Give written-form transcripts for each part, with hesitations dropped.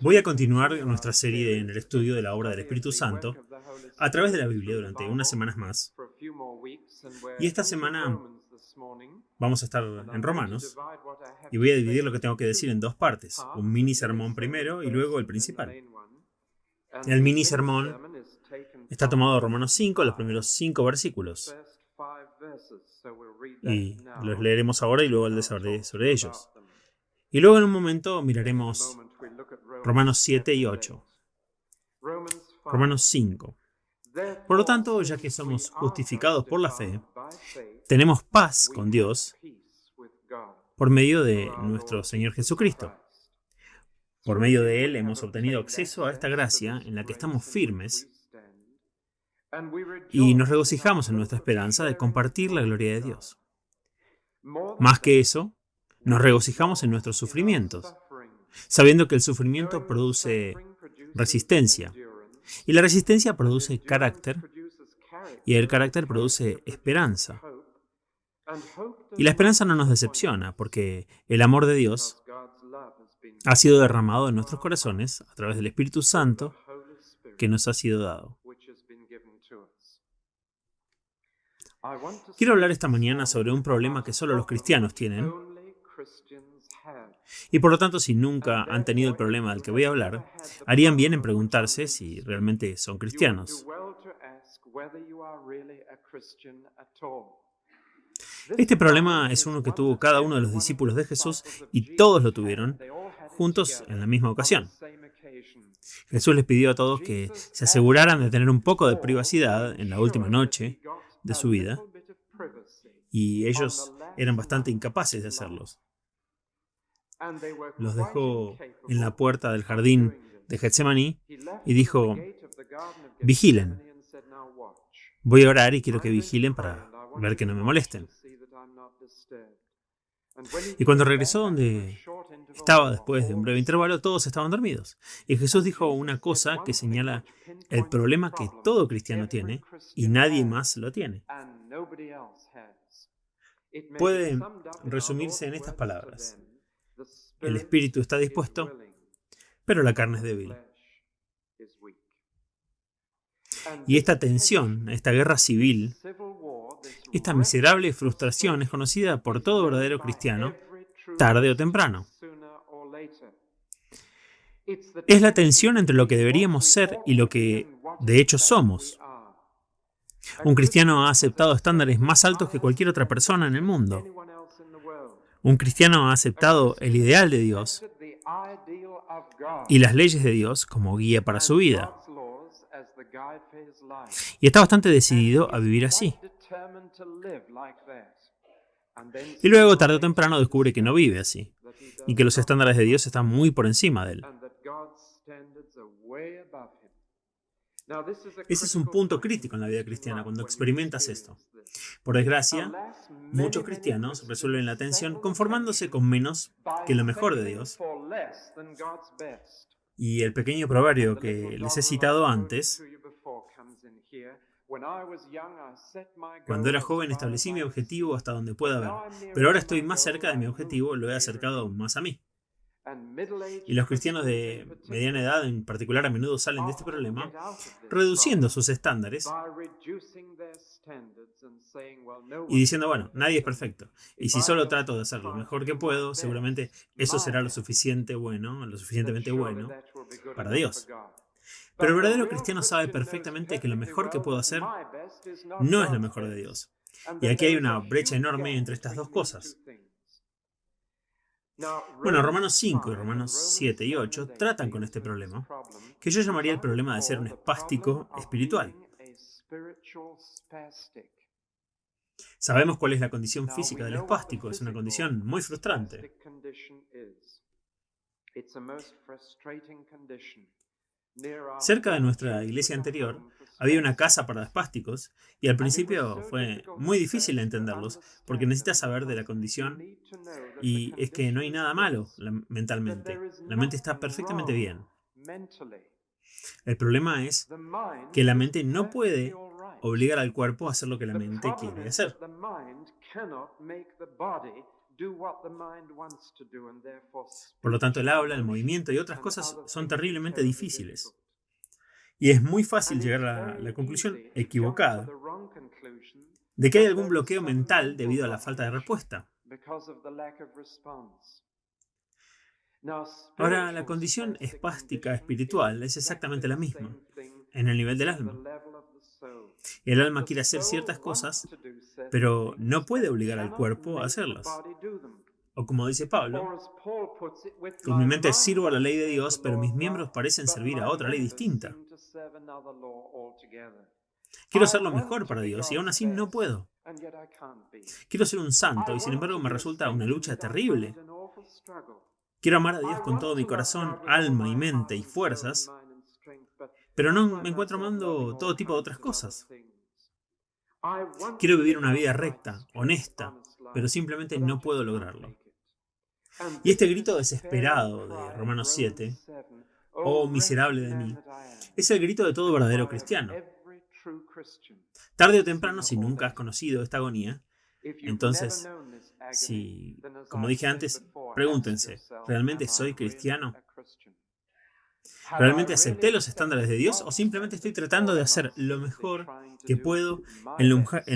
Voy a continuar nuestra serie en el estudio de la obra del Espíritu Santo a través de la Biblia durante unas semanas más. Y esta semana vamos a estar en Romanos y voy a dividir lo que tengo que decir en dos partes, un mini sermón primero y luego el principal. El mini sermón está tomado de Romanos 5, los primeros 5 versículos, y los leeremos ahora y luego hablaré sobre ellos. Y luego en un momento miraremos Romanos 7 y 8. Romanos 5. Por lo tanto, ya que somos justificados por la fe, tenemos paz con Dios por medio de nuestro Señor Jesucristo. Por medio de Él hemos obtenido acceso a esta gracia en la que estamos firmes y nos regocijamos en nuestra esperanza de compartir la gloria de Dios. Más que eso, nos regocijamos en nuestros sufrimientos, sabiendo que el sufrimiento produce resistencia, y la resistencia produce carácter, y el carácter produce esperanza. Y la esperanza no nos decepciona, porque el amor de Dios ha sido derramado en nuestros corazones a través del Espíritu Santo que nos ha sido dado. Quiero hablar esta mañana sobre un problema que solo los cristianos tienen, y por lo tanto, si nunca han tenido el problema del que voy a hablar, harían bien en preguntarse si realmente son cristianos. Este problema es uno que tuvo cada uno de los discípulos de Jesús y todos lo tuvieron juntos en la misma ocasión. Jesús les pidió a todos que se aseguraran de tener un poco de privacidad en la última noche de su vida, y ellos eran bastante incapaces de hacerlos. Los dejó en la puerta del jardín de Getsemaní y dijo: vigilen. Voy a orar y quiero que vigilen para ver que no me molesten. Y cuando regresó donde estaba después de un breve intervalo, todos estaban dormidos. Y Jesús dijo una cosa que señala el problema que todo cristiano tiene y nadie más lo tiene. Puede resumirse en estas palabras: el espíritu está dispuesto, pero la carne es débil. Y esta tensión, esta guerra civil, esta miserable frustración es conocida por todo verdadero cristiano, tarde o temprano. Es la tensión entre lo que deberíamos ser y lo que de hecho somos. Un cristiano ha aceptado estándares más altos que cualquier otra persona en el mundo. Un cristiano ha aceptado el ideal de Dios y las leyes de Dios como guía para su vida. Y está bastante decidido a vivir así. Y luego, tarde o temprano, descubre que no vive así, y que los estándares de Dios están muy por encima de él. Ese es un punto crítico en la vida cristiana, cuando experimentas esto. Por desgracia, muchos cristianos resuelven la tensión conformándose con menos que lo mejor de Dios. Y el pequeño proverbio que les he citado antes: cuando era joven establecí mi objetivo hasta donde pueda ver, pero ahora estoy más cerca de mi objetivo, lo he acercado aún más a mí. Y los cristianos de mediana edad en particular a menudo salen de este problema reduciendo sus estándares y diciendo: bueno, nadie es perfecto, y si solo trato de hacer lo mejor que puedo, seguramente eso será lo suficientemente bueno para Dios. Pero el verdadero cristiano sabe perfectamente que lo mejor que puedo hacer no es lo mejor de Dios. Y aquí hay una brecha enorme entre estas dos cosas. Bueno, Romanos 5 y Romanos 7 y 8 tratan con este problema, que yo llamaría el problema de ser un espástico espiritual. Sabemos cuál es la condición física del espástico, es una condición muy frustrante. Cerca de nuestra iglesia anterior había una casa para espásticos y al principio fue muy difícil entenderlos porque necesitas saber de la condición, y es que no hay nada malo mentalmente. La mente está perfectamente bien. El problema es que la mente no puede obligar al cuerpo a hacer lo que la mente quiere hacer. Por lo tanto, el habla, el movimiento y otras cosas son terriblemente difíciles. Y es muy fácil llegar a la conclusión equivocada de que hay algún bloqueo mental debido a la falta de respuesta. Ahora, la condición espástica espiritual es exactamente la misma, en el nivel del alma. El alma quiere hacer ciertas cosas, pero no puede obligar al cuerpo a hacerlas. O como dice Pablo, con mi mente sirvo a la ley de Dios, pero mis miembros parecen servir a otra ley distinta. Quiero ser lo mejor para Dios y aún así no puedo. Quiero ser un santo y sin embargo me resulta una lucha terrible. Quiero amar a Dios con todo mi corazón, alma y mente y fuerzas, pero no me encuentro amando todo tipo de otras cosas. Quiero vivir una vida recta, honesta, pero simplemente no puedo lograrlo. Y este grito desesperado de Romanos 7, oh miserable de mí, es el grito de todo verdadero cristiano. Tarde o temprano, si nunca has conocido esta agonía, entonces, como dije antes, pregúntense, ¿realmente soy cristiano? ¿Realmente acepté los estándares de Dios o simplemente estoy tratando de hacer lo mejor que puedo en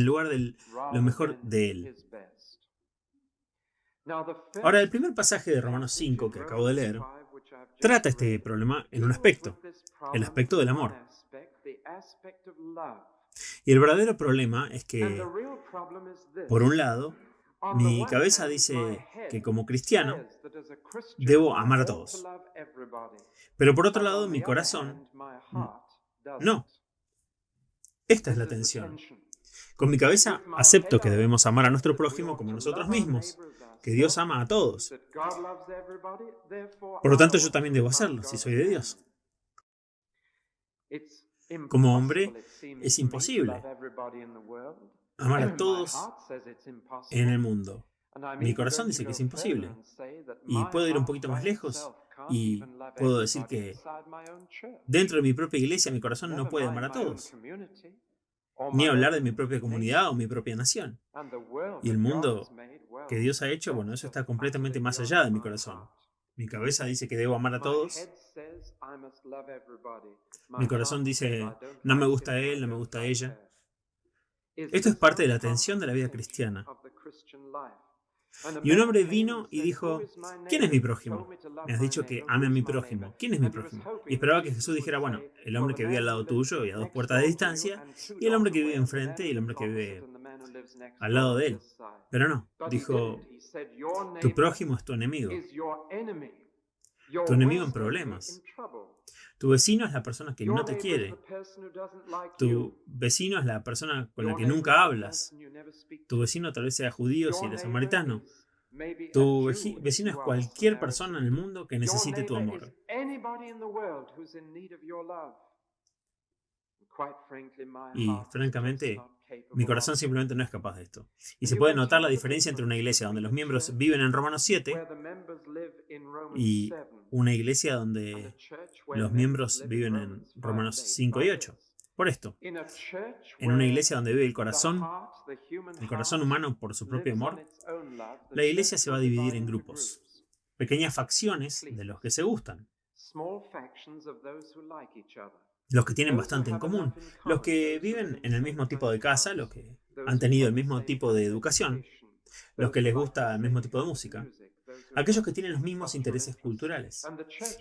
lugar de lo mejor de Él? Ahora, el primer pasaje de Romanos 5 que acabo de leer trata este problema en un aspecto, el aspecto del amor. Y el verdadero problema es que, por un lado, mi cabeza dice que como cristiano debo amar a todos. Pero por otro lado, mi corazón no. Esta es la tensión. Con mi cabeza acepto que debemos amar a nuestro prójimo como nosotros mismos, que Dios ama a todos. Por lo tanto, yo también debo hacerlo, si soy de Dios. Como hombre, es imposible amar a todos en el mundo. Mi corazón dice que es imposible. Y puedo ir un poquito más lejos y puedo decir que dentro de mi propia iglesia mi corazón no puede amar a todos. Ni hablar de mi propia comunidad o mi propia nación. Y el mundo que Dios ha hecho, bueno, eso está completamente más allá de mi corazón. Mi cabeza dice que debo amar a todos. Mi corazón dice, no me gusta él, no me gusta ella. Esto es parte de la tensión de la vida cristiana. Y un hombre vino y dijo, ¿quién es mi prójimo? Me has dicho que ame a mi prójimo. ¿Quién es mi prójimo? Y esperaba que Jesús dijera, bueno, el hombre que vive al lado tuyo y a 2 puertas de distancia, y el hombre que vive enfrente y el hombre que vive al lado de él. Pero no, dijo, tu prójimo es tu enemigo. Tu enemigo en problemas. Tu vecino es la persona que no te quiere. Tu vecino es la persona con la que nunca hablas. Tu vecino tal vez sea judío si eres samaritano. Tu vecino es cualquier persona en el mundo que necesite tu amor. Y francamente, mi corazón simplemente no es capaz de esto. Y se puede notar la diferencia entre una iglesia donde los miembros viven en Romanos 7 y una iglesia donde los miembros viven en Romanos 5 y 8. Por esto, en una iglesia donde vive el corazón humano por su propio amor, la iglesia se va a dividir en grupos, pequeñas facciones de los que se gustan, los que tienen bastante en común, los que viven en el mismo tipo de casa, los que han tenido el mismo tipo de educación, los que les gusta el mismo tipo de música, aquellos que tienen los mismos intereses culturales.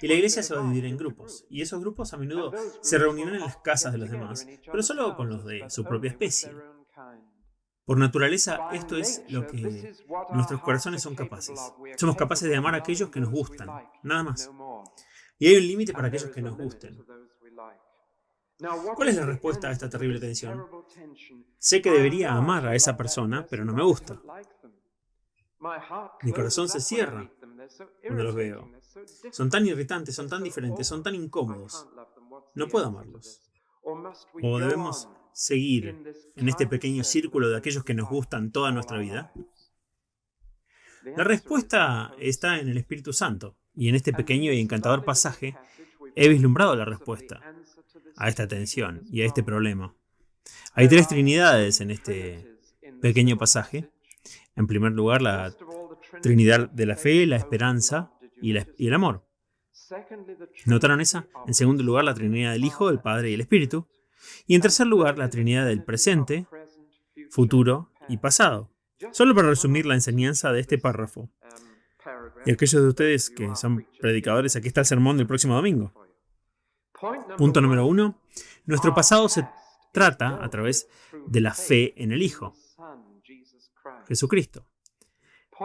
Y la iglesia se va a dividir en grupos, y esos grupos a menudo se reunirán en las casas de los demás, pero solo con los de su propia especie. Por naturaleza, esto es lo que nuestros corazones son capaces. Somos capaces de amar a aquellos que nos gustan, nada más. Y hay un límite para aquellos que nos gusten. ¿Cuál es la respuesta a esta terrible tensión? Sé que debería amar a esa persona, pero no me gusta. Mi corazón se cierra cuando los veo. Son tan irritantes, son tan diferentes, son tan incómodos. No puedo amarlos. ¿O debemos seguir en este pequeño círculo de aquellos que nos gustan toda nuestra vida? La respuesta está en el Espíritu Santo, y en este pequeño y encantador pasaje he vislumbrado la respuesta a esta tensión y a este problema. Hay 3 trinidades en este pequeño pasaje. En primer lugar, la Trinidad de la fe, la esperanza y el amor. ¿Notaron esa? En segundo lugar, la Trinidad del Hijo, el Padre y el Espíritu. Y en tercer lugar, la Trinidad del presente, futuro y pasado. Solo para resumir la enseñanza de este párrafo. Y aquellos de ustedes que son predicadores, aquí está el sermón del próximo domingo. Punto número 1. Nuestro pasado se trata a través de la fe en el Hijo, Jesucristo.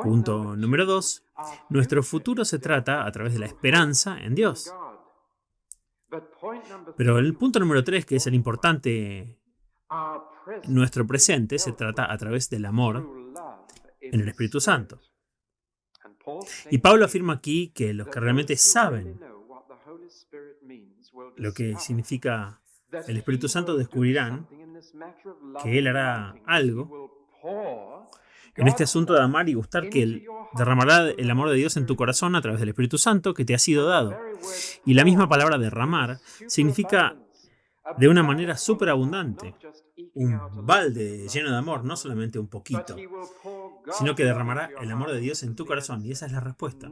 Punto número 2. Nuestro futuro se trata a través de la esperanza en Dios. Pero el punto número 3, que es el importante, nuestro presente se trata a través del amor en el Espíritu Santo. Y Pablo afirma aquí que los que realmente saben lo que significa el Espíritu Santo descubrirán que Él hará algo en este asunto de amar y gustar, que Él derramará el amor de Dios en tu corazón a través del Espíritu Santo que te ha sido dado. Y la misma palabra derramar significa de una manera superabundante, un balde lleno de amor, no solamente un poquito, sino que derramará el amor de Dios en tu corazón. Y esa es la respuesta.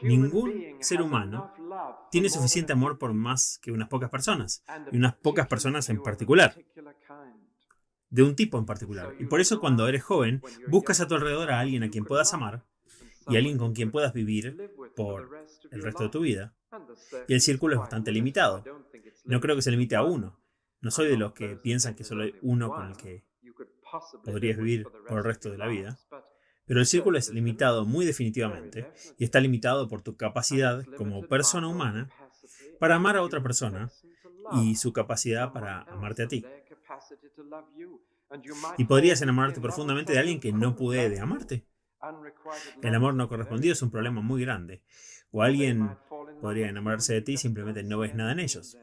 Ningún ser humano tiene suficiente amor por más que unas pocas personas, y unas pocas personas en particular, de un tipo en particular. Y por eso cuando eres joven, buscas a tu alrededor a alguien a quien puedas amar y a alguien con quien puedas vivir por el resto de tu vida. Y el círculo es bastante limitado. No creo que se limite a uno. No soy de los que piensan que solo hay uno con el que podrías vivir por el resto de la vida. Pero el círculo es limitado muy definitivamente y está limitado por tu capacidad como persona humana para amar a otra persona y su capacidad para amarte a ti. Y podrías enamorarte profundamente de alguien que no puede amarte. El amor no correspondido es un problema muy grande. O alguien podría enamorarse de ti y simplemente no ves nada en ellos.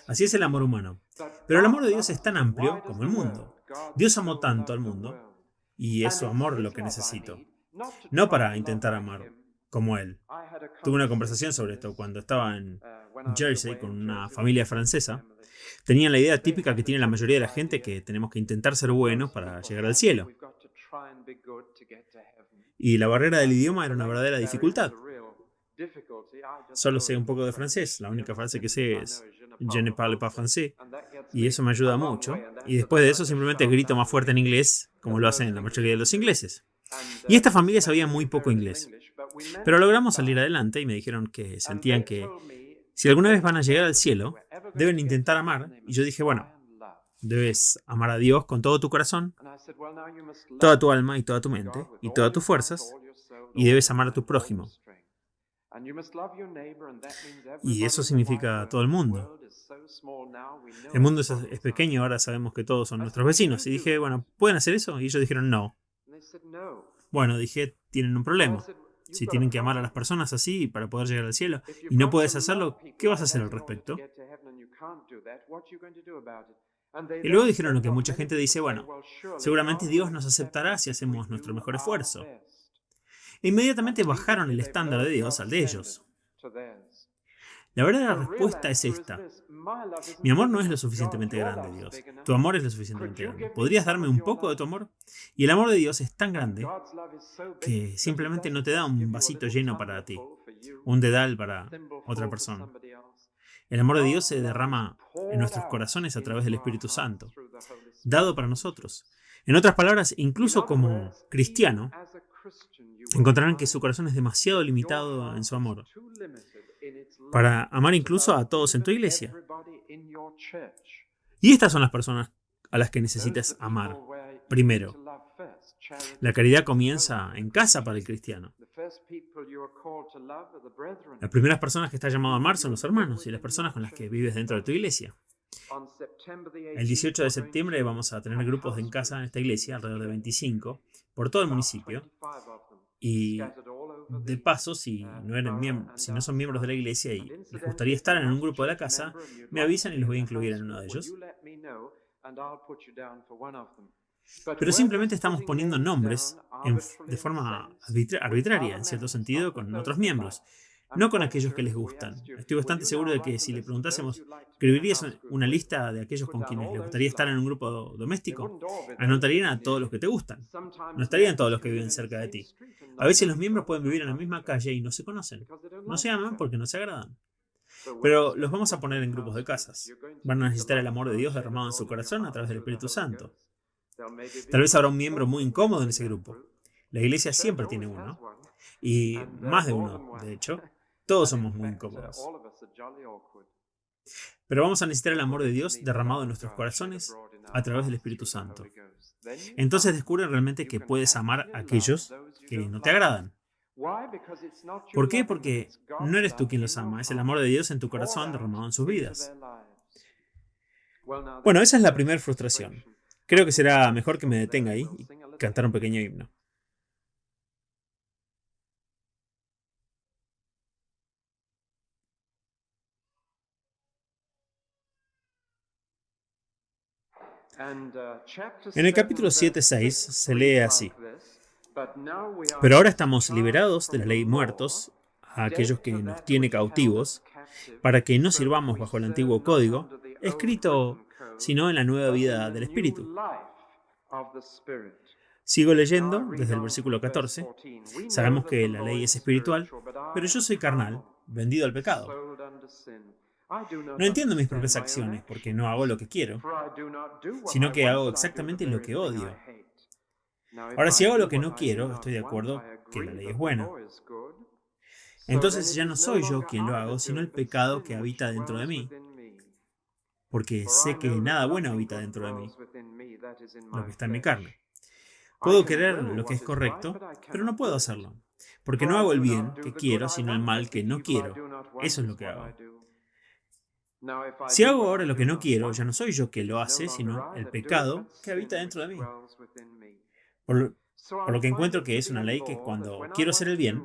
Así es el amor humano. Pero el amor de Dios es tan amplio como el mundo. Dios amó tanto al mundo y es su amor lo que necesito. No para intentar amar como Él. Tuve una conversación sobre esto cuando estaba en Jersey con una familia francesa. Tenían la idea típica que tiene la mayoría de la gente, que tenemos que intentar ser buenos para llegar al cielo. Y la barrera del idioma era una verdadera dificultad. Solo sé un poco de francés. La única frase que sé es "Je ne parle pas français". Y eso me ayuda mucho. Y después de eso simplemente grito más fuerte en inglés, como lo hacen la mayoría de los ingleses. Y esta familia sabía muy poco inglés. Pero logramos salir adelante y me dijeron que sentían que si alguna vez van a llegar al cielo, deben intentar amar. Y yo dije, bueno, debes amar a Dios con todo tu corazón, toda tu alma y toda tu mente y todas tus fuerzas. Y debes amar a tu prójimo. Y eso significa todo el mundo. El mundo es pequeño, ahora sabemos que todos son nuestros vecinos. Y dije, bueno, ¿pueden hacer eso? Y ellos dijeron no. Bueno, dije, tienen un problema. Si tienen que amar a las personas así para poder llegar al cielo y no puedes hacerlo, ¿qué vas a hacer al respecto? Y luego dijeron lo que mucha gente dice, bueno, seguramente Dios nos aceptará si hacemos nuestro mejor esfuerzo. E inmediatamente bajaron el estándar de Dios al de ellos. La verdadera respuesta es esta. Mi amor no es lo suficientemente grande, Dios. Tu amor es lo suficientemente grande. ¿Podrías darme un poco de tu amor? Y el amor de Dios es tan grande que simplemente no te da un vasito lleno para ti, un dedal para otra persona. El amor de Dios se derrama en nuestros corazones a través del Espíritu Santo, dado para nosotros. En otras palabras, incluso como cristiano, encontrarán que su corazón es demasiado limitado en su amor para amar incluso a todos en tu iglesia. Y estas son las personas a las que necesitas amar primero. La caridad comienza en casa para el cristiano. Las primeras personas que estás llamado a amar son los hermanos y las personas con las que vives dentro de tu iglesia. El 18 de septiembre vamos a tener grupos en casa en esta iglesia, alrededor de 25, por todo el municipio. Y de paso, si no son miembros de la iglesia y les gustaría estar en un grupo de la casa, me avisan y los voy a incluir en uno de ellos. Pero simplemente estamos poniendo nombres de forma arbitraria, en cierto sentido, con otros miembros. no con aquellos que les gustan. Estoy bastante seguro de que si le preguntásemos, ¿escribirías una lista de aquellos con quienes les gustaría estar en un grupo doméstico? Anotarían a todos los que te gustan. No estarían todos los que viven cerca de ti. A veces los miembros pueden vivir en la misma calle y no se conocen. No se aman porque no se agradan. Pero los vamos a poner en grupos de casas. Van a necesitar el amor de Dios derramado en su corazón a través del Espíritu Santo. Tal vez habrá un miembro muy incómodo en ese grupo. La iglesia siempre tiene uno. Y más de uno, de hecho. Todos somos muy incómodos. Pero vamos a necesitar el amor de Dios derramado en nuestros corazones a través del Espíritu Santo. Entonces descubren realmente que puedes amar a aquellos que no te agradan. ¿Por qué? Porque no eres tú quien los ama, es el amor de Dios en tu corazón derramado en sus vidas. Bueno, esa es la primera frustración. Creo que será mejor que me detenga ahí y cantar un pequeño himno. En el capítulo 7:6 se lee así: pero ahora estamos liberados de la ley, muertos a aquellos que nos tiene cautivos, para que no sirvamos bajo el antiguo código, escrito, sino en la nueva vida del Espíritu. Sigo leyendo desde el versículo 14. Sabemos que la ley es espiritual, pero yo soy carnal, vendido al pecado. No entiendo mis propias acciones porque no hago lo que quiero, sino que hago exactamente lo que odio. Ahora, si hago lo que no quiero, estoy de acuerdo que la ley es buena. Entonces ya no soy yo quien lo hago, sino el pecado que habita dentro de mí. Porque sé que nada bueno habita dentro de mí, lo que está en mi carne. Puedo querer lo que es correcto, pero no puedo hacerlo. Porque no hago el bien que quiero, sino el mal que no quiero. Eso es lo que hago. Si hago ahora lo que no quiero, ya no soy yo quien lo hace, sino el pecado que habita dentro de mí. Por lo que encuentro que es una ley que cuando quiero hacer el bien,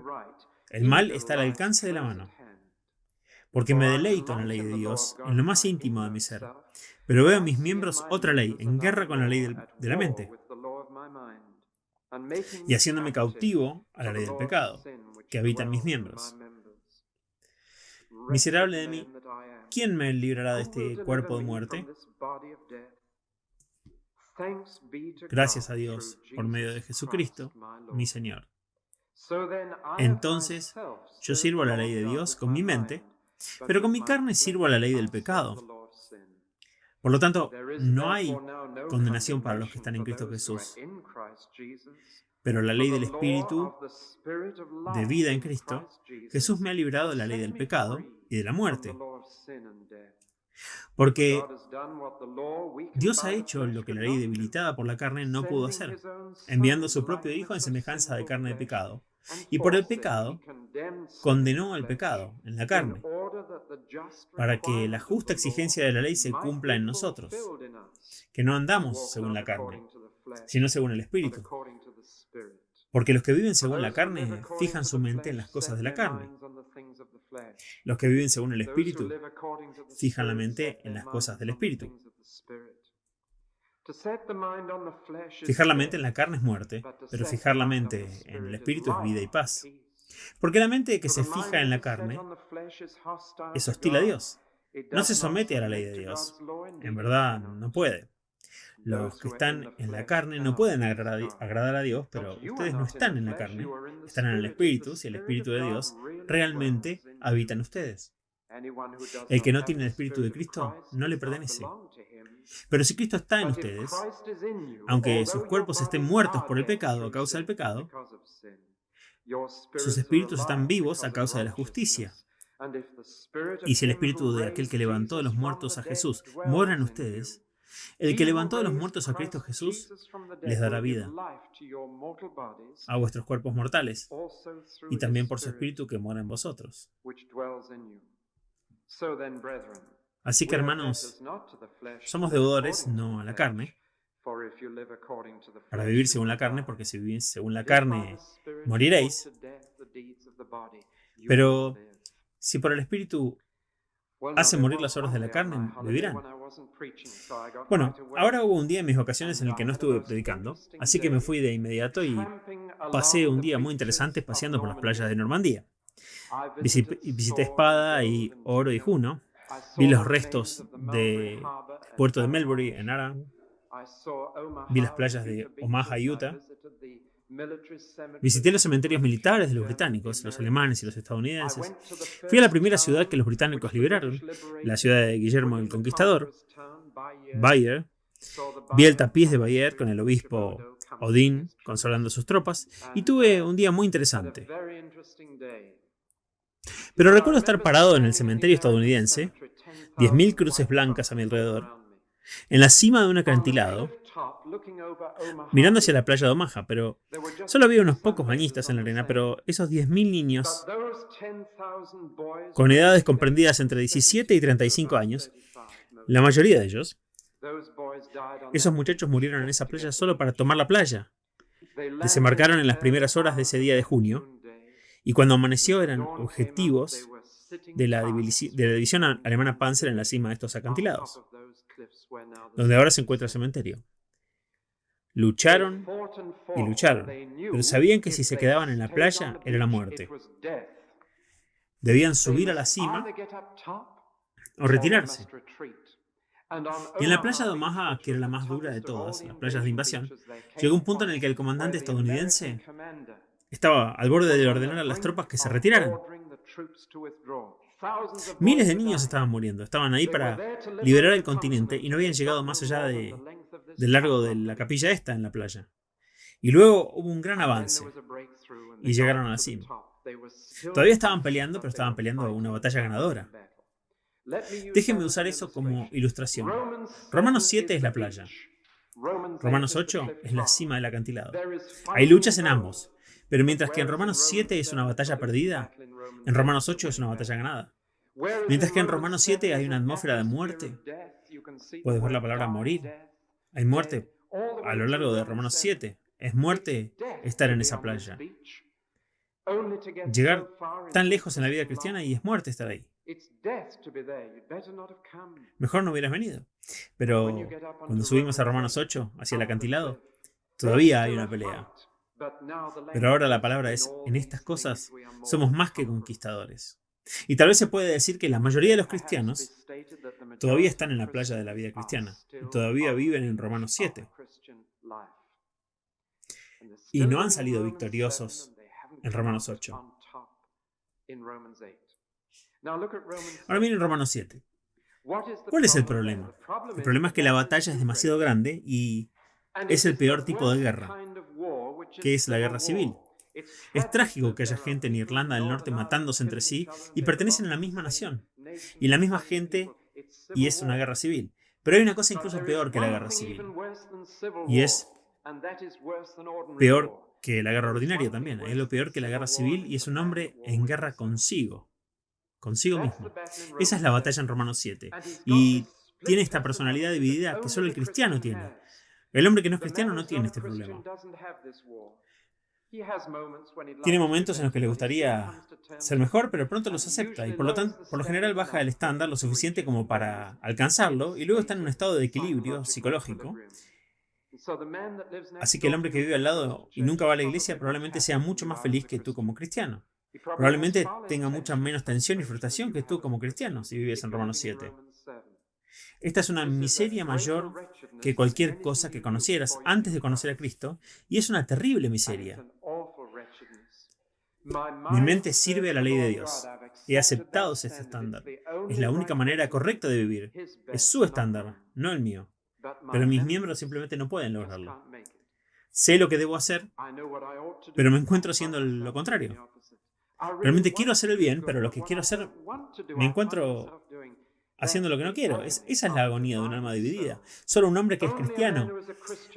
el mal está al alcance de la mano. Porque me deleito en la ley de Dios, en lo más íntimo de mi ser. Pero veo en mis miembros otra ley, en guerra con la ley de la mente, y haciéndome cautivo a la ley del pecado, que habita en mis miembros. Miserable de mí, ¿quién me librará de este cuerpo de muerte? Gracias a Dios, por medio de Jesucristo, mi Señor. Entonces, yo sirvo a la ley de Dios con mi mente, pero con mi carne sirvo a la ley del pecado. Por lo tanto, no hay condenación para los que están en Cristo Jesús. Pero la ley del Espíritu de vida en Cristo, Jesús me ha librado de la ley del pecado y de la muerte. Porque Dios ha hecho lo que la ley debilitada por la carne no pudo hacer, enviando a su propio Hijo en semejanza de carne de pecado. Y por el pecado, condenó el pecado en la carne, para que la justa exigencia de la ley se cumpla en nosotros, que no andamos según la carne, sino según el Espíritu. Porque los que viven según la carne fijan su mente en las cosas de la carne. Los que viven según el Espíritu fijan la mente en las cosas del Espíritu. Fijar la mente en la carne es muerte, pero fijar la mente en el Espíritu es vida y paz. Porque la mente que se fija en la carne es hostil a Dios. No se somete a la ley de Dios. En verdad, no puede. Los que están en la carne no pueden agradar a Dios, pero ustedes no están en la carne, están en el Espíritu, si el Espíritu de Dios realmente habita en ustedes. El que no tiene el Espíritu de Cristo no le pertenece. Pero si Cristo está en ustedes, aunque sus cuerpos estén muertos por el pecado a causa del pecado, sus espíritus están vivos a causa de la justicia. Y si el Espíritu de aquel que levantó de los muertos a Jesús mora en ustedes, el que levantó de los muertos a Cristo Jesús les dará vida a vuestros cuerpos mortales y también por su Espíritu que mora en vosotros. Así que, hermanos, somos deudores no a la carne, para vivir según la carne, porque si vivís según la carne, moriréis. Pero si por el Espíritu hacen morir las obras de la carne, vivirán. Bueno, ahora hubo un día en mis vacaciones en el que no estuve predicando, así que me fui de inmediato y pasé un día muy interesante paseando por las playas de Normandía. Visité Espada y Oro y Juno. Vi los restos del puerto de Melbury en Arran. Vi las playas de Omaha, Utah. Visité los cementerios militares de los británicos, los alemanes y los estadounidenses. Fui a la primera ciudad que los británicos liberaron, la ciudad de Guillermo el Conquistador, Bayeux. Vi el tapiz de Bayeux con el obispo Odin consolando a sus tropas y tuve un día muy interesante. Pero recuerdo estar parado en el cementerio estadounidense, 10.000 cruces blancas a mi alrededor, en la cima de un acantilado, mirando hacia la playa de Omaha, pero solo había unos pocos bañistas en la arena, pero esos 10.000 niños, con edades comprendidas entre 17 y 35 años, la mayoría de ellos, esos muchachos murieron en esa playa solo para tomar la playa. Desembarcaron en las primeras horas de ese día de junio, y cuando amaneció eran objetivos de la división alemana Panzer en la cima de estos acantilados, donde ahora se encuentra el cementerio. Lucharon y lucharon, pero sabían que si se quedaban en la playa era la muerte. Debían subir a la cima o retirarse. Y en la playa de Omaha, que era la más dura de todas, las playas de invasión, llegó un punto en el que el comandante estadounidense estaba al borde de ordenar a las tropas que se retiraran. Miles de niños estaban muriendo, estaban ahí para liberar el continente y no habían llegado más allá del largo de la capilla esta en la playa. Y luego hubo un gran avance y llegaron a la cima. Todavía estaban peleando, pero estaban peleando una batalla ganadora. Déjenme usar eso como ilustración. Romanos 7 es la playa. Romanos 8 es la cima del acantilado. Hay luchas en ambos, pero mientras que en Romanos 7 es una batalla perdida, en Romanos 8 es una batalla ganada. Mientras que en Romanos 7 hay una atmósfera de muerte, puedes ver la palabra morir. Hay muerte a lo largo de Romanos 7. Es muerte estar en esa playa. Llegar tan lejos en la vida cristiana y es muerte estar ahí. Mejor no hubieras venido. Pero cuando subimos a Romanos 8, hacia el acantilado, todavía hay una pelea. Pero ahora la palabra es, en estas cosas somos más que conquistadores. Y tal vez se puede decir que la mayoría de los cristianos todavía están en la playa de la vida cristiana y todavía viven en Romanos 7. Y no han salido victoriosos en Romanos 8. Ahora miren Romanos 7. ¿Cuál es el problema? El problema es que la batalla es demasiado grande y es el peor tipo de guerra, que es la guerra civil. Es trágico que haya gente en Irlanda del Norte matándose entre sí y pertenecen a la misma nación y la misma gente, y es una guerra civil. Pero hay una cosa incluso peor que la guerra civil, y es peor que la guerra ordinaria también. Es lo peor que la guerra civil y es un hombre en guerra consigo mismo. Esa es la batalla en Romanos 7. Y tiene esta personalidad dividida que solo el cristiano tiene. El hombre que no es cristiano no tiene este problema. Tiene momentos en los que le gustaría ser mejor, pero pronto los acepta y por lo general baja el estándar lo suficiente como para alcanzarlo y luego está en un estado de equilibrio psicológico. Así que el hombre que vive al lado y nunca va a la iglesia probablemente sea mucho más feliz que tú como cristiano. Probablemente tenga mucha menos tensión y frustración que tú como cristiano si vives en Romanos 7. Esta es una miseria mayor que cualquier cosa que conocieras antes de conocer a Cristo, y es una terrible miseria. Mi mente sirve a la ley de Dios. He aceptado ese estándar. Es la única manera correcta de vivir. Es su estándar, no el mío. Pero mis miembros simplemente no pueden lograrlo. Sé lo que debo hacer, pero me encuentro haciendo lo contrario. Realmente quiero hacer el bien, pero lo que quiero hacer me encuentro haciendo lo que no quiero. Esa es la agonía de un alma dividida. Solo un hombre que es cristiano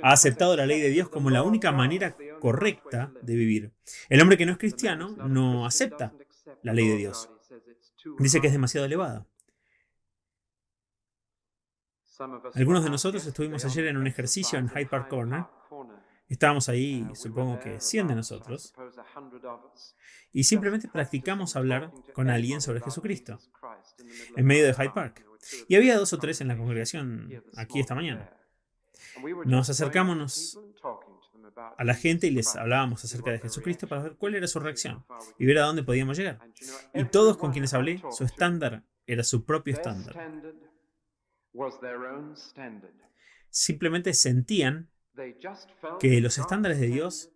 ha aceptado la ley de Dios como la única manera correcta de vivir. El hombre que no es cristiano no acepta la ley de Dios. Dice que es demasiado elevada. Algunos de nosotros estuvimos ayer en un ejercicio en Hyde Park Corner. Estábamos ahí, supongo que 100 de nosotros, y simplemente practicamos hablar con alguien sobre Jesucristo en medio de Hyde Park. Y había 2 o 3 en la congregación aquí esta mañana. Nos acercamos a la gente y les hablábamos acerca de Jesucristo para ver cuál era su reacción y ver a dónde podíamos llegar. Y todos con quienes hablé, su estándar era su propio estándar. Simplemente sentían que los estándares de Dios,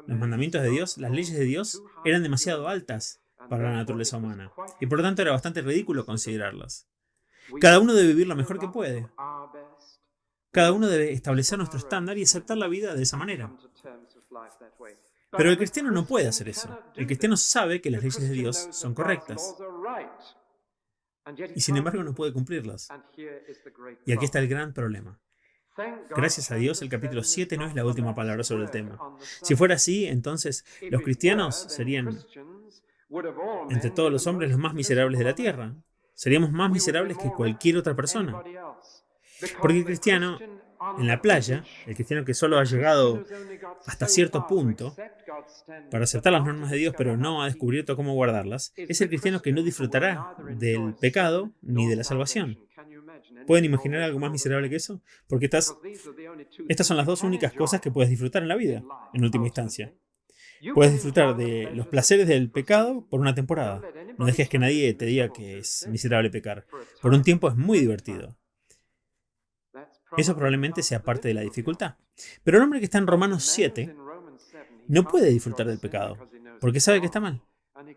los mandamientos de Dios, las leyes de Dios, eran demasiado altas para la naturaleza humana. Y por lo tanto era bastante ridículo considerarlas. Cada uno debe vivir lo mejor que puede. Cada uno debe establecer nuestro estándar y aceptar la vida de esa manera. Pero el cristiano no puede hacer eso. El cristiano sabe que las leyes de Dios son correctas. Y sin embargo no puede cumplirlas. Y aquí está el gran problema. Gracias a Dios, el capítulo 7 no es la última palabra sobre el tema. Si fuera así, entonces los cristianos serían, entre todos los hombres, los más miserables de la tierra. Seríamos más miserables que cualquier otra persona. Porque el cristiano en la playa, el cristiano que solo ha llegado hasta cierto punto para aceptar las normas de Dios, pero no ha descubierto cómo guardarlas, es el cristiano que no disfrutará del pecado ni de la salvación. ¿Pueden imaginar algo más miserable que eso? Porque estas son las dos únicas cosas que puedes disfrutar en la vida, en última instancia. Puedes disfrutar de los placeres del pecado por una temporada. No dejes que nadie te diga que es miserable pecar. Por un tiempo es muy divertido. Eso probablemente sea parte de la dificultad. Pero el hombre que está en Romanos 7 no puede disfrutar del pecado, porque sabe que está mal.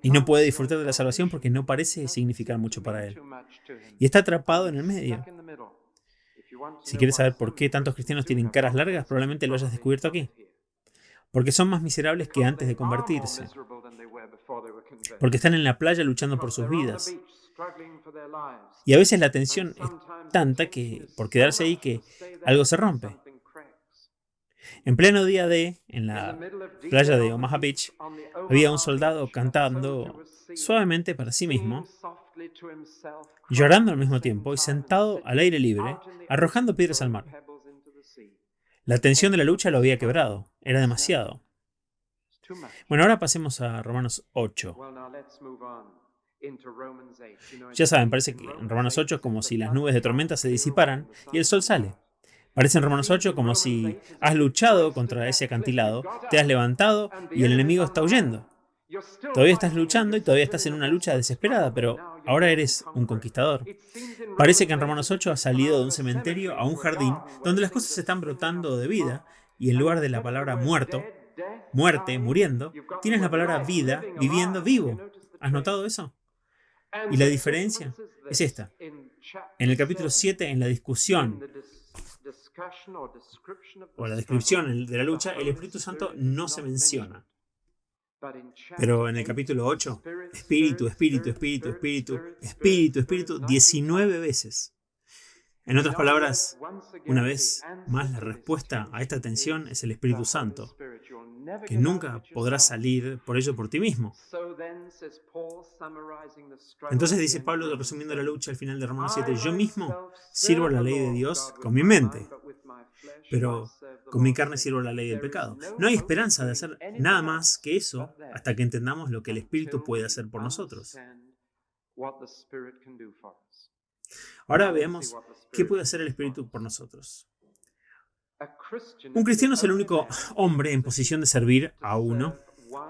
Y no puede disfrutar de la salvación porque no parece significar mucho para él. Y está atrapado en el medio. Si quieres saber por qué tantos cristianos tienen caras largas, probablemente lo hayas descubierto aquí. Porque son más miserables que antes de convertirse. Porque están en la playa luchando por sus vidas. Y a veces la tensión es tanta que, por quedarse ahí, que algo se rompe. En pleno día D, en la playa de Omaha Beach, había un soldado cantando suavemente para sí mismo, llorando al mismo tiempo y sentado al aire libre, arrojando piedras al mar. La tensión de la lucha lo había quebrado. Era demasiado. Bueno, ahora pasemos a Romanos 8. Ya saben, parece que en Romanos 8 es como si las nubes de tormenta se disiparan y el sol sale. Parece en Romanos 8 como si has luchado contra ese acantilado, te has levantado y el enemigo está huyendo. Todavía estás luchando y todavía estás en una lucha desesperada, pero ahora eres un conquistador. Parece que en Romanos 8 has salido de un cementerio a un jardín donde las cosas están brotando de vida y en lugar de la palabra muerto, muerte, muriendo, tienes la palabra vida, viviendo, vivo. ¿Has notado eso? Y la diferencia es esta. En el capítulo 7, en la discusión o la descripción de la lucha, el Espíritu Santo no se menciona. Pero en el capítulo 8, espíritu, espíritu, espíritu, espíritu, espíritu, espíritu, 19 veces. En otras palabras, una vez más, la respuesta a esta tensión es el Espíritu Santo, que nunca podrás salir por ello por ti mismo. Entonces dice Pablo, resumiendo la lucha al final de Romanos 7, yo mismo sirvo la ley de Dios con mi mente, pero con mi carne sirvo la ley del pecado. No hay esperanza de hacer nada más que eso hasta que entendamos lo que el Espíritu puede hacer por nosotros. Ahora veamos qué puede hacer el Espíritu por nosotros. Un cristiano es el único hombre en posición de servir a uno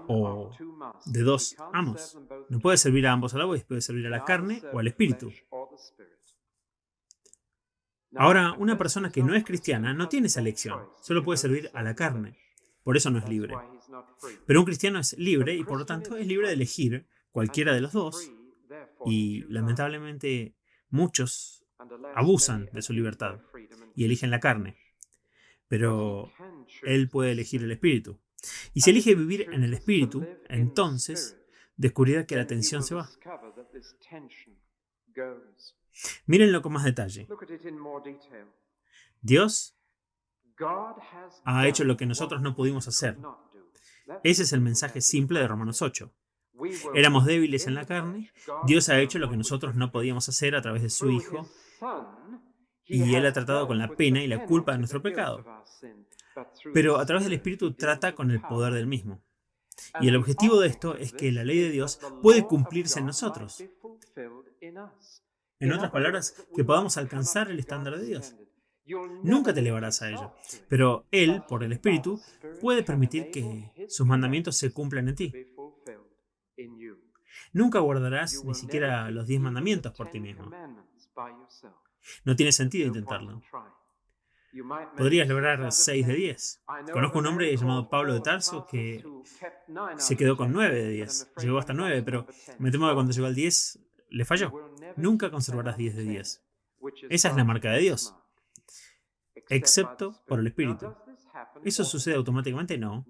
o de dos amos. No puede servir a ambos a la vez, puede servir a la carne o al Espíritu. Ahora, una persona que no es cristiana no tiene esa elección, solo puede servir a la carne. Por eso no es libre. Pero un cristiano es libre y por lo tanto es libre de elegir cualquiera de los dos. Y lamentablemente muchos abusan de su libertad y eligen la carne. Pero él puede elegir el Espíritu. Y si elige vivir en el Espíritu, entonces descubrirá que la tensión se va. Mírenlo con más detalle. Dios ha hecho lo que nosotros no pudimos hacer. Ese es el mensaje simple de Romanos 8. Éramos débiles en la carne. Dios ha hecho lo que nosotros no podíamos hacer a través de su Hijo. Y Él ha tratado con la pena y la culpa de nuestro pecado. Pero a través del Espíritu trata con el poder del mismo. Y el objetivo de esto es que la ley de Dios puede cumplirse en nosotros. En otras palabras, que podamos alcanzar el estándar de Dios. Nunca te elevarás a ello. Pero Él, por el Espíritu, puede permitir que sus mandamientos se cumplan en ti. Nunca guardarás ni siquiera los 10 mandamientos por ti mismo. No tiene sentido intentarlo. Podrías lograr 6 de 10. Conozco un hombre llamado Pablo de Tarso que se quedó con 9 de 10. Llegó hasta 9, pero me temo que cuando llegó al 10 le falló. Nunca conservarás 10 de 10. Esa es la marca de Dios. Excepto por el Espíritu. ¿Eso sucede automáticamente? No.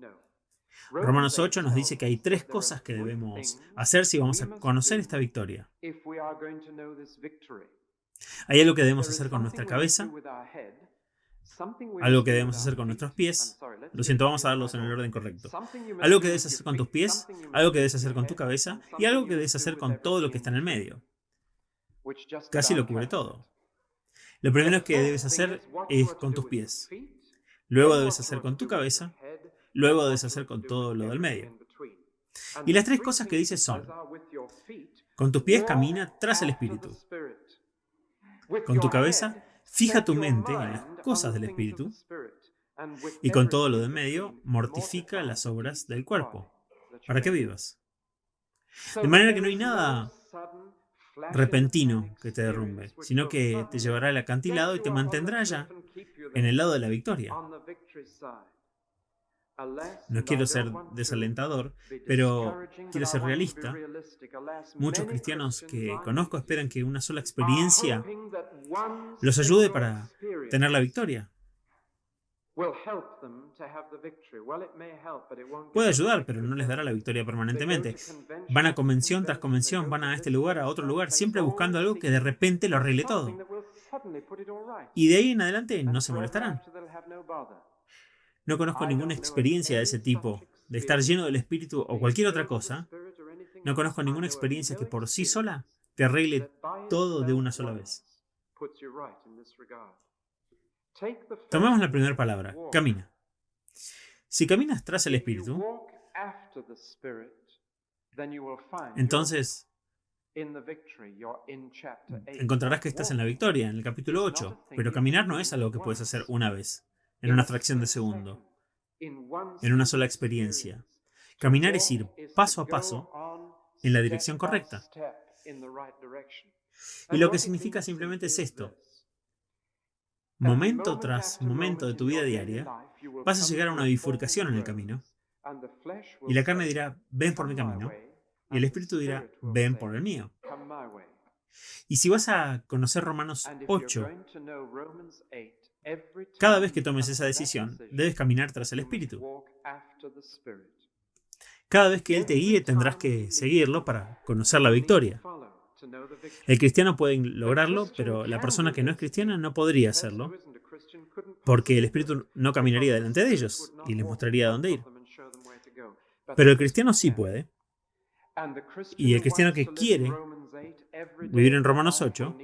Romanos 8 nos dice que hay 3 cosas que debemos hacer si vamos a conocer esta victoria. Hay algo que debemos hacer con nuestra cabeza, algo que debemos hacer con nuestros pies. Lo siento, vamos a darlos en el orden correcto. Algo que debes hacer con tus pies, algo que debes hacer con tu cabeza y algo que debes hacer con todo lo que está en el medio. Casi lo cubre todo. Lo primero que debes hacer es con tus pies. Luego debes hacer con tu cabeza. Luego debes hacer con todo lo del medio. Y las 3 cosas que dice son: con tus pies camina tras el Espíritu. Con tu cabeza, fija tu mente en las cosas del Espíritu. Y con todo lo del medio, mortifica las obras del cuerpo, para que vivas. De manera que no hay nada repentino que te derrumbe, sino que te llevará al acantilado y te mantendrá allá, en el lado de la victoria. No quiero ser desalentador, pero quiero ser realista. Muchos cristianos que conozco esperan que una sola experiencia los ayude para tener la victoria. Puede ayudar, pero no les dará la victoria permanentemente. Van a convención tras convención, van a este lugar, a otro lugar, siempre buscando algo que de repente lo arregle todo. Y de ahí en adelante no se molestarán. No conozco ninguna experiencia de ese tipo, de estar lleno del Espíritu o cualquier otra cosa. No conozco ninguna experiencia que por sí sola te arregle todo de una sola vez. Tomemos la primera palabra, camina. Si caminas tras el Espíritu, entonces encontrarás que estás en la victoria, en el capítulo 8. Pero caminar no es algo que puedes hacer una vez, en una fracción de segundo, en una sola experiencia. Caminar es ir paso a paso en la dirección correcta. Y lo que significa simplemente es esto. Momento tras momento de tu vida diaria, vas a llegar a una bifurcación en el camino. Y la carne dirá, ven por mi camino. Y el Espíritu dirá, ven por el mío. Y si vas a conocer Romanos 8, cada vez que tomes esa decisión, debes caminar tras el Espíritu. Cada vez que Él te guíe, tendrás que seguirlo para conocer la victoria. El cristiano puede lograrlo, pero la persona que no es cristiana no podría hacerlo, porque el Espíritu no caminaría delante de ellos y les mostraría dónde ir. Pero el cristiano sí puede. Y el cristiano que quiere vivir en Romanos 8,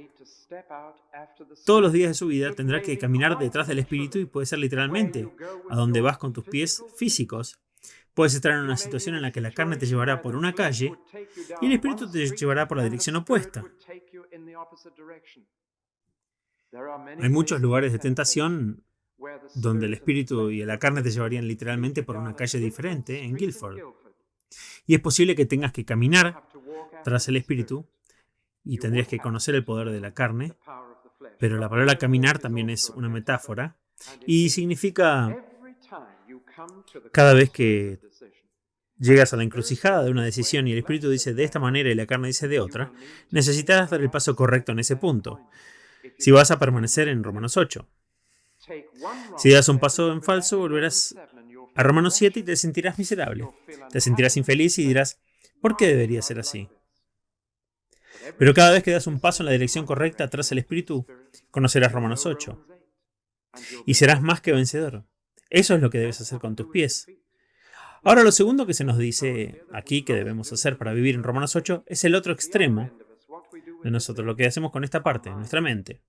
todos los días de su vida tendrá que caminar detrás del Espíritu y puede ser literalmente a donde vas con tus pies físicos. Puedes estar en una situación en la que la carne te llevará por una calle y el Espíritu te llevará por la dirección opuesta. Hay muchos lugares de tentación donde el Espíritu y la carne te llevarían literalmente por una calle diferente en Guilford. Y es posible que tengas que caminar tras el Espíritu y tendrías que conocer el poder de la carne, pero la palabra caminar también es una metáfora y significa cada vez que llegas a la encrucijada de una decisión y el Espíritu dice de esta manera y la carne dice de otra, necesitarás dar el paso correcto en ese punto, si vas a permanecer en Romanos 8. Si das un paso en falso, volverás a Romanos 7 y te sentirás miserable. Te sentirás infeliz y dirás, ¿por qué debería ser así? Pero cada vez que das un paso en la dirección correcta tras el Espíritu, conocerás Romanos 8. Y serás más que vencedor. Eso es lo que debes hacer con tus pies. Ahora, lo segundo que se nos dice aquí que debemos hacer para vivir en Romanos 8 es el otro extremo de nosotros, lo que hacemos con esta parte, nuestra mente.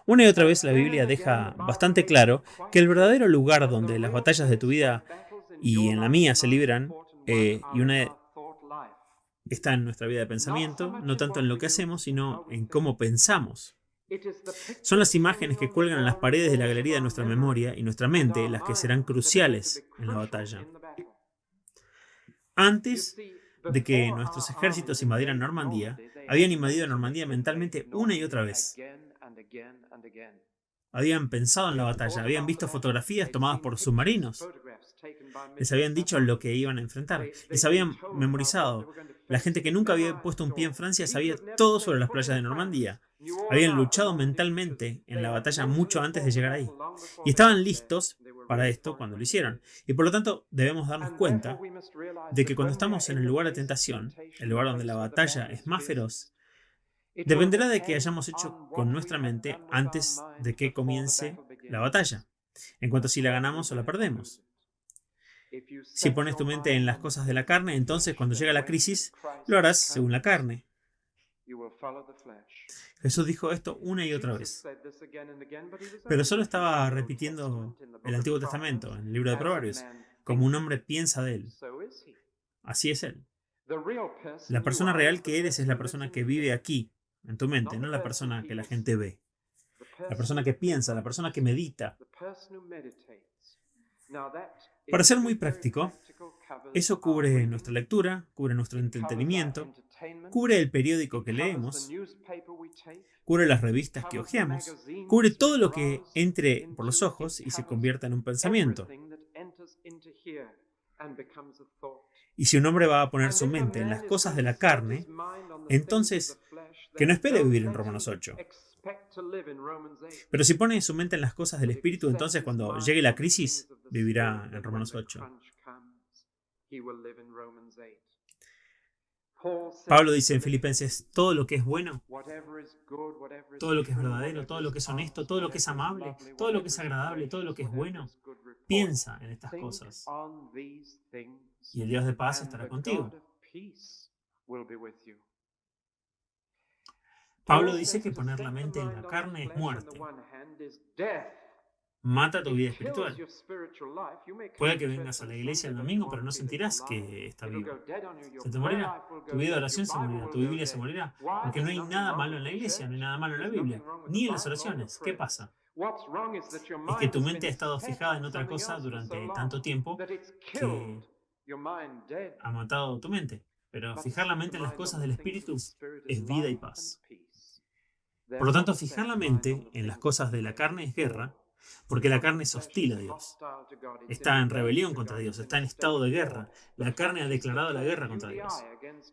Una y otra vez la Biblia deja bastante claro que el verdadero lugar donde las batallas de tu vida y en la mía se libran, está en nuestra vida de pensamiento, no tanto en lo que hacemos, sino en cómo pensamos. Son las imágenes que cuelgan en las paredes de la galería de nuestra memoria y nuestra mente las que serán cruciales en la batalla. Antes de que nuestros ejércitos invadieran Normandía, habían invadido Normandía mentalmente una y otra vez. Habían pensado en la batalla, habían visto fotografías tomadas por submarinos. Les habían dicho lo que iban a enfrentar. Les habían memorizado. La gente que nunca había puesto un pie en Francia sabía todo sobre las playas de Normandía. Habían luchado mentalmente en la batalla mucho antes de llegar ahí. Y estaban listos para esto cuando lo hicieron. Y por lo tanto debemos darnos cuenta de que cuando estamos en el lugar de tentación, el lugar donde la batalla es más feroz, dependerá de que hayamos hecho con nuestra mente antes de que comience la batalla, en cuanto a si la ganamos o la perdemos. Si pones tu mente en las cosas de la carne, entonces cuando llega la crisis, lo harás según la carne. Jesús dijo esto una y otra vez. Pero solo estaba repitiendo el Antiguo Testamento, en el libro de Proverbios, como un hombre piensa de él. Así es él. La persona real que eres es la persona que vive aquí, en tu mente, no la persona que la gente ve. La persona que piensa, la persona que medita. Para ser muy práctico, eso cubre nuestra lectura, cubre nuestro entretenimiento, cubre el periódico que leemos, cubre las revistas que hojeamos, cubre todo lo que entre por los ojos y se convierta en un pensamiento. Y si un hombre va a poner su mente en las cosas de la carne, entonces que no espere vivir en Romanos 8. Pero si pone su mente en las cosas del Espíritu, entonces cuando llegue la crisis, vivirá en Romanos 8. Pablo dice en Filipenses, todo lo que es bueno, todo lo que es verdadero, todo lo que es honesto, todo lo que es amable, todo lo que es agradable, todo lo que es bueno, piensa en estas cosas. Y el Dios de paz estará contigo. Pablo dice que poner la mente en la carne es muerte. Mata tu vida espiritual. Puede que vengas a la iglesia el domingo, pero no sentirás que está vivo. Se te morirá. Tu vida de oración se morirá. Tu Biblia se morirá. Porque no hay nada malo en la iglesia, no hay nada malo en la Biblia, ni en las oraciones. ¿Qué pasa? Es que tu mente ha estado fijada en otra cosa durante tanto tiempo que ha matado tu mente. Pero fijar la mente en las cosas del Espíritu es vida y paz. Por lo tanto, fijar la mente en las cosas de la carne es guerra, porque la carne es hostil a Dios. Está en rebelión contra Dios, está en estado de guerra. La carne ha declarado la guerra contra Dios.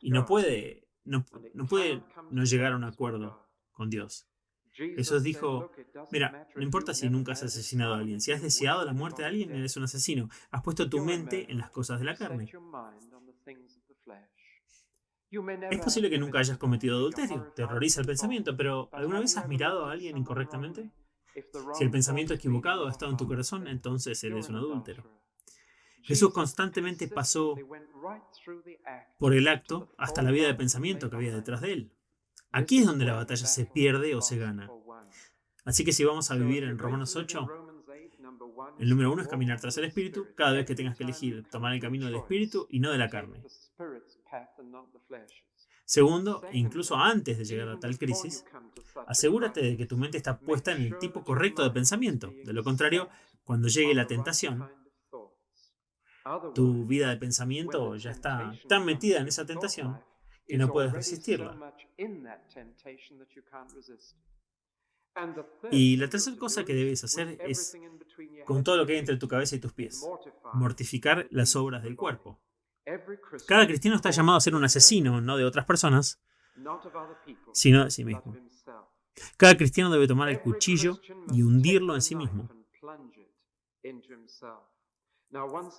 Y no puede no llegar a un acuerdo con Dios. Jesús dijo, mira, no importa si nunca has asesinado a alguien, si has deseado la muerte de alguien, eres un asesino. Has puesto tu mente en las cosas de la carne. Es posible que nunca hayas cometido adulterio, te horroriza el pensamiento, pero ¿alguna vez has mirado a alguien incorrectamente? Si el pensamiento equivocado ha estado en tu corazón, entonces eres un adúltero. Jesús constantemente pasó por el acto hasta la vida de pensamiento que había detrás de él. Aquí es donde la batalla se pierde o se gana. Así que si vamos a vivir en Romanos 8, el número 1 es caminar tras el Espíritu, cada vez que tengas que elegir tomar el camino del Espíritu y no de la carne. Segundo, e incluso antes de llegar a tal crisis, asegúrate de que tu mente está puesta en el tipo correcto de pensamiento. De lo contrario, cuando llegue la tentación, tu vida de pensamiento ya está tan metida en esa tentación que no puedes resistirla. Y la tercera cosa que debes hacer es, con todo lo que hay entre tu cabeza y tus pies, mortificar las obras del cuerpo. Cada cristiano está llamado a ser un asesino, no de otras personas, sino de sí mismo. Cada cristiano debe tomar el cuchillo y hundirlo en sí mismo.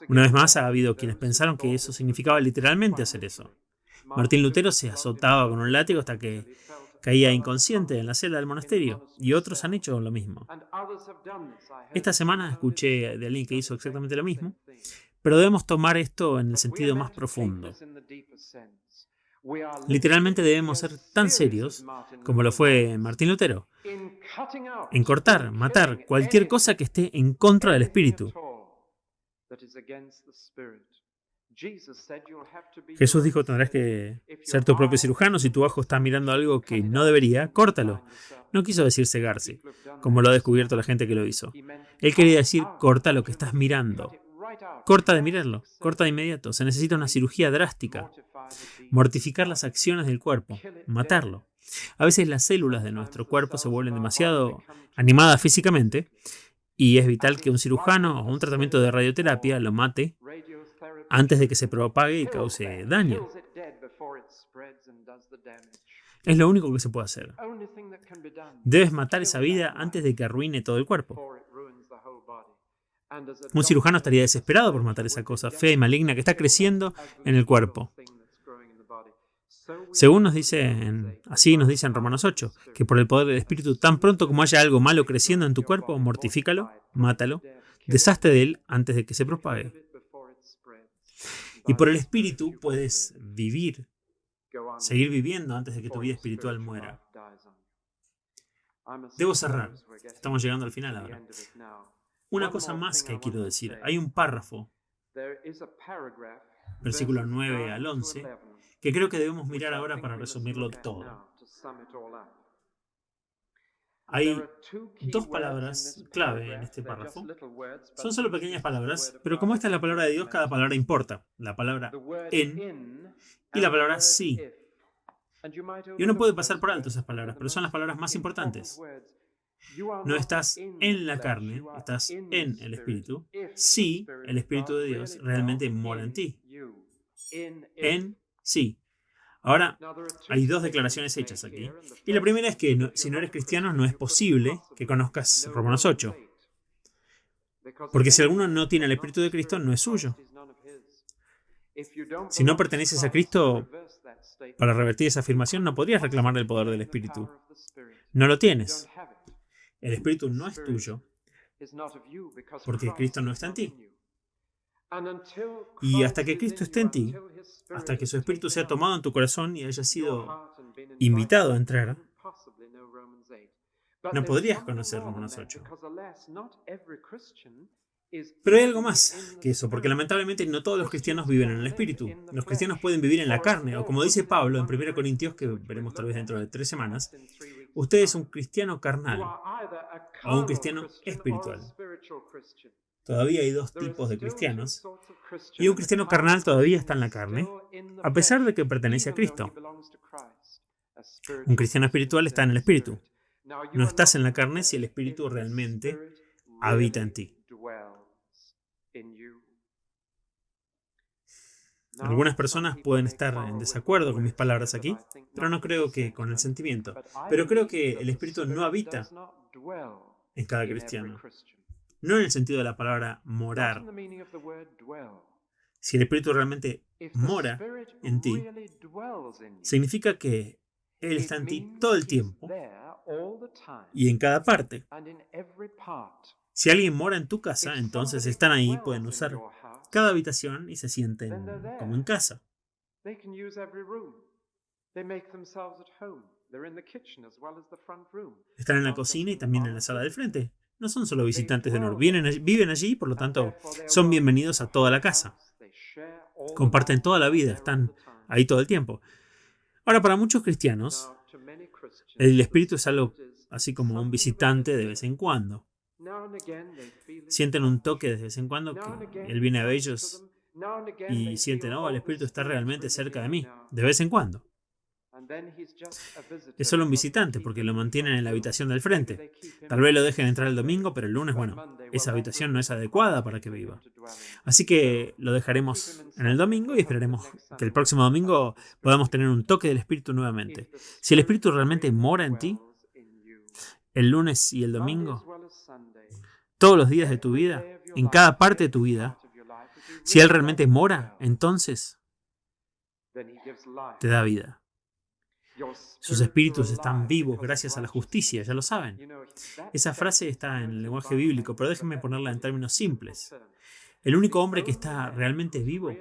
Una vez más, ha habido quienes pensaron que eso significaba literalmente hacer eso. Martín Lutero se azotaba con un látigo hasta que caía inconsciente en la celda del monasterio, y otros han hecho lo mismo. Esta semana escuché de alguien que hizo exactamente lo mismo, pero debemos tomar esto en el sentido más profundo. Literalmente debemos ser tan serios como lo fue Martín Lutero, en cortar, matar cualquier cosa que esté en contra del Espíritu. Jesús dijo, tendrás que ser tu propio cirujano. Si tu ojo está mirando algo que no debería, córtalo. No quiso decir cegarse, como lo ha descubierto la gente que lo hizo. Él quería decir, corta lo que estás mirando. Corta de mirarlo, corta de inmediato. Se necesita una cirugía drástica. Mortificar las acciones del cuerpo, matarlo. A veces las células de nuestro cuerpo se vuelven demasiado animadas físicamente y es vital que un cirujano o un tratamiento de radioterapia lo mate antes de que se propague y cause daño. Es lo único que se puede hacer. Debes matar esa vida antes de que arruine todo el cuerpo. Un cirujano estaría desesperado por matar esa cosa fea y maligna que está creciendo en el cuerpo. Según así nos dice en Romanos 8, que por el poder del Espíritu, tan pronto como haya algo malo creciendo en tu cuerpo, mortifícalo, mátalo, deshazte de él antes de que se propague. Y por el Espíritu puedes seguir viviendo antes de que tu vida espiritual muera. Debo cerrar. Estamos llegando al final ahora. Una cosa más que quiero decir. Hay un párrafo, versículos 9 al 11, que creo que debemos mirar ahora para resumirlo todo. Hay dos palabras clave en este párrafo. Son solo pequeñas palabras, pero como esta es la palabra de Dios, cada palabra importa. La palabra en y la palabra sí. Y uno puede pasar por alto esas palabras, pero son las palabras más importantes. No estás en la carne, estás en el Espíritu. Si el Espíritu de Dios realmente mora en ti. En sí. Ahora, hay dos declaraciones hechas aquí. Y la primera es que si no eres cristiano, no es posible que conozcas Romanos 8. Porque si alguno no tiene el Espíritu de Cristo, no es suyo. Si no perteneces a Cristo, para revertir esa afirmación, no podrías reclamar el poder del Espíritu. No lo tienes. El Espíritu no es tuyo, porque Cristo no está en ti. Y hasta que Cristo esté en ti, hasta que su Espíritu sea tomado en tu corazón y haya sido invitado a entrar, no podrías conocer Romanos 8. Pero hay algo más que eso, porque lamentablemente no todos los cristianos viven en el Espíritu. Los cristianos pueden vivir en la carne, o como dice Pablo en 1 Corintios, que veremos tal vez dentro de 3 semanas, usted es un cristiano carnal o un cristiano espiritual. Todavía hay dos tipos de cristianos, y un cristiano carnal todavía está en la carne, a pesar de que pertenece a Cristo. Un cristiano espiritual está en el Espíritu. No estás en la carne si el Espíritu realmente habita en ti. Algunas personas pueden estar en desacuerdo con mis palabras aquí, pero no creo que con el sentimiento. Pero creo que el Espíritu no habita en cada cristiano. No en el sentido de la palabra morar. Si el Espíritu realmente mora en ti, significa que Él está en ti todo el tiempo y en cada parte. Si alguien mora en tu casa, entonces están ahí, pueden usar cada habitación y se sienten como en casa. Están en la cocina y también en la sala del frente. No son solo visitantes de honor, viven allí, por lo tanto, son bienvenidos a toda la casa. Comparten toda la vida, están ahí todo el tiempo. Ahora, para muchos cristianos, el Espíritu es algo así como un visitante de vez en cuando. Sienten un toque de vez en cuando que Él viene a ellos y sienten, el Espíritu está realmente cerca de mí, de vez en cuando. Es solo un visitante porque lo mantienen en la habitación del frente. Tal vez lo dejen entrar el domingo, pero el lunes, esa habitación no es adecuada para que viva. Así que lo dejaremos en el domingo y esperaremos que el próximo domingo podamos tener un toque del Espíritu nuevamente. Si el Espíritu realmente mora en ti, el lunes y el domingo, todos los días de tu vida, en cada parte de tu vida, si Él realmente mora, entonces te da vida. Sus espíritus están vivos gracias a la justicia, ya lo saben. Esa frase está en el lenguaje bíblico, pero déjenme ponerla en términos simples. El único hombre que está realmente vivo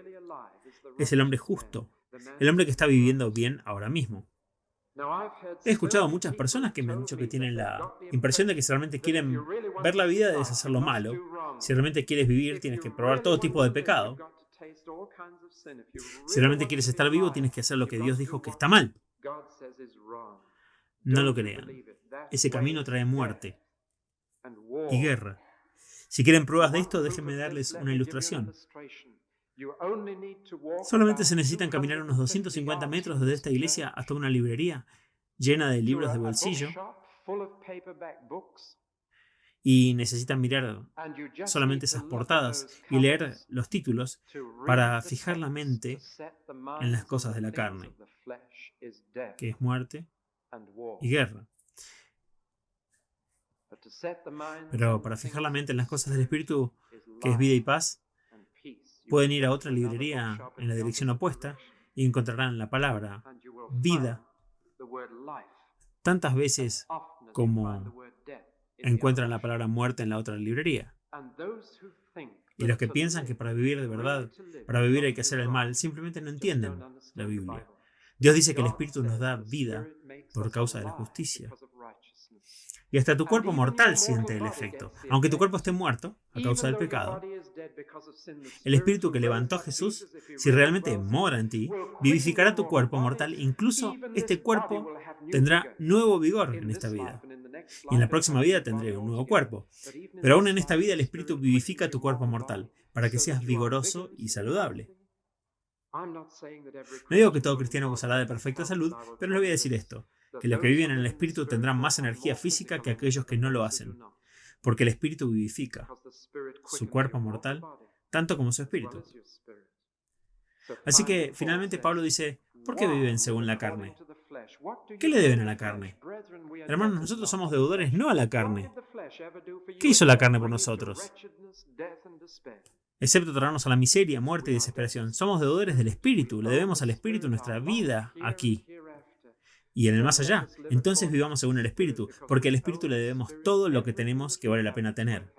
es el hombre justo, el hombre que está viviendo bien ahora mismo. He escuchado a muchas personas que me han dicho que tienen la impresión de que si realmente quieren ver la vida debes hacer lo malo. Si realmente quieres vivir tienes que probar todo tipo de pecado. Si realmente quieres estar vivo tienes que hacer lo que Dios dijo que está mal. No lo crean. ese camino trae muerte y guerra. Si quieren pruebas de esto, déjenme darles una ilustración. Solamente se necesitan caminar unos 250 metros desde esta iglesia hasta una librería llena de libros de bolsillo y necesitan mirar solamente esas portadas y leer los títulos para fijar la mente en las cosas de la carne, que es muerte y guerra. Pero para fijar la mente en las cosas del Espíritu, que es vida y paz, pueden ir a otra librería en la dirección opuesta y encontrarán la palabra vida tantas veces como encuentran la palabra muerte en la otra librería. Y los que piensan que para vivir de verdad, para vivir hay que hacer el mal, simplemente no entienden la Biblia. Dios dice que el Espíritu nos da vida por causa de la justicia. Y hasta tu cuerpo mortal siente el efecto. Aunque tu cuerpo esté muerto a causa del pecado, el Espíritu que levantó a Jesús, si realmente mora en ti, vivificará tu cuerpo mortal. Incluso este cuerpo tendrá nuevo vigor en esta vida. Y en la próxima vida tendré un nuevo cuerpo. Pero aún en esta vida el Espíritu vivifica tu cuerpo mortal para que seas vigoroso y saludable. No digo que todo cristiano gozará de perfecta salud, pero les voy a decir esto, que los que viven en el Espíritu tendrán más energía física que aquellos que no lo hacen, porque el Espíritu vivifica su cuerpo mortal tanto como su espíritu. Así que finalmente Pablo dice, ¿por qué viven según la carne? ¿Qué le deben a la carne? Hermanos, nosotros somos deudores no a la carne. ¿Qué hizo la carne por nosotros? Excepto traernos a la miseria, muerte y desesperación. Somos deudores del Espíritu, le debemos al Espíritu nuestra vida aquí y en el más allá. Entonces vivamos según el Espíritu, porque al Espíritu le debemos todo lo que tenemos que vale la pena tener.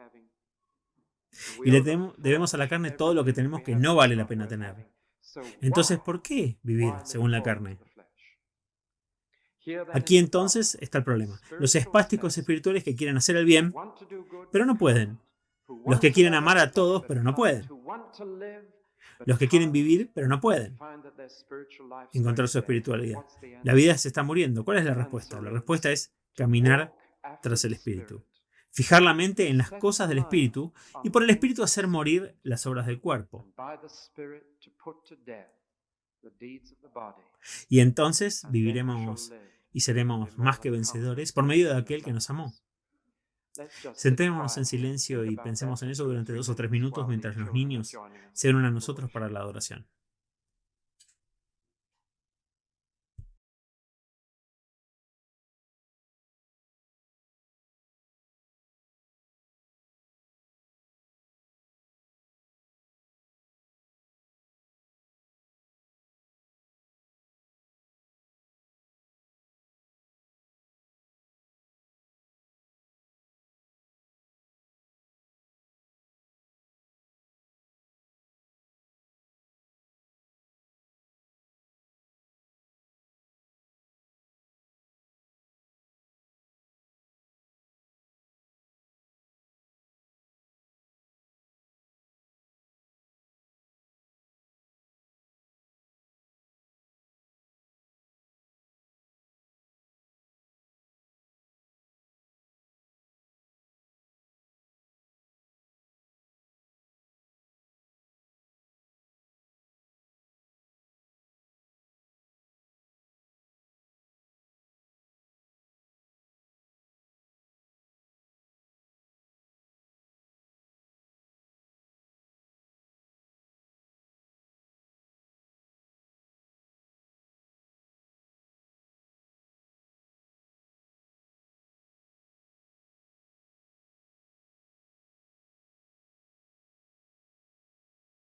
Y le debemos a la carne todo lo que tenemos que no vale la pena tener. Entonces, ¿por qué vivir según la carne? Aquí entonces está el problema. Los espásticos espirituales que quieren hacer el bien, pero no pueden. Los que quieren amar a todos, pero no pueden. Los que quieren vivir, pero no pueden encontrar su espiritualidad. La vida se está muriendo. ¿Cuál es la respuesta? La respuesta es caminar tras el Espíritu. Fijar la mente en las cosas del Espíritu y por el Espíritu hacer morir las obras del cuerpo. Y entonces viviremos y seremos más que vencedores por medio de aquel que nos amó. Sentémonos en silencio y pensemos en eso durante 2 o 3 minutos mientras los niños se unen a nosotros para la adoración.